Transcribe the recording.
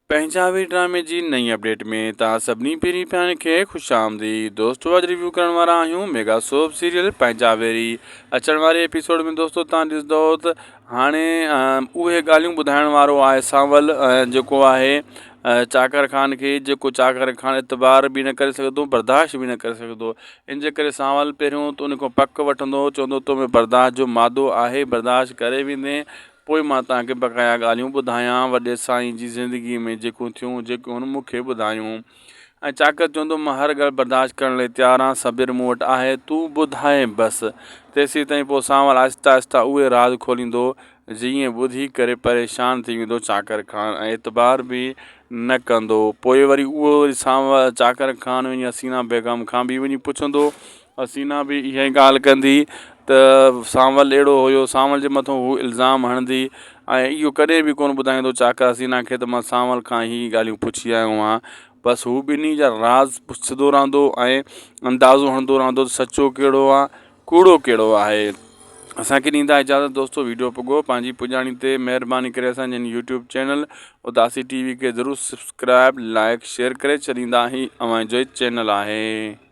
पंजाबी ड्रामे जी नई अपडेट में तव्हां सभिनी पहिरीं पियारे खे ख़ुशि आमदीद। दोस्तों अॼु रिव्यू करण वारा आहियूं मेगा सोप सीरियल पंजाबेरी। अचण वारे एपिसोड में दोस्तों तव्हां ॾिसंदो त हाणे उहे ॻाल्हियूं ॿुधाइण वारो आहे सांवल, जेको आहे चाकर ख़ान खे, जेको चाकर ख़ान एतबार बि न करे सघंदो, बर्दाश्त बि न करे सघंदो। इन जे करे सांवल पहिरियों त उन खां पक वठंदो, चवंदो तो में बर्दाश्त जो मादो आहे, बर्दाश्त करे वेंदे पोइ मां तव्हांखे बक़ाया ॻाल्हियूं ॿुधायां वॾे साईं जी ज़िंदगी में जेको थियूं, जेको हुन मूंखे ॿुधायूं। ऐं चाकर चवंदो मां हर ॻाल्हि बर्दाश्त करण लाइ तयारु आहियां, सब्र मूं वटि आहे, तूं ॿुधाए बसि। तेसीं ताईं पोइ सांवल आहिस्ता आहिस्ता उहे राज़ खोलींदो जीअं ॿुधी करे परेशान थी वेंदो चाकर ख़ान ऐं एतबार बि न कंदो। पोइ वरी उहो सांवल चाकर ख़ान वञी हसीना बेगम खां बि वञी पुछंदो। हसीना बि इहा ई ॻाल्हि कंदी त सांवल अहिड़ो हुयो, सांवल जे मथां हू इल्ज़ाम हणंदी ऐं इहो कॾहिं बि कोन ॿुधाईंदो चाकर हसीना खे त मां सांवल खां ई ॻाल्हियूं पुछी आयो आहियां। बसि हू ॿिन्ही जा राज़ पुछंदो रहंदो ऐं अंदाज़ो हणंदो रहंदो त सचो कहिड़ो आहे, कूड़ो कहिड़ो आहे। असांखे ॾींदा इजाज़त दोस्तों। वीडियो पुॻो पंहिंजी पुॼाणी ते, महिरबानी करे असांजे यूट्यूब चैनल उदासी TV खे ज़रूरु सब्सक्राइब, लाइक, शेयर करे छॾींदा ही अव्हांजो ई चैनल आहे।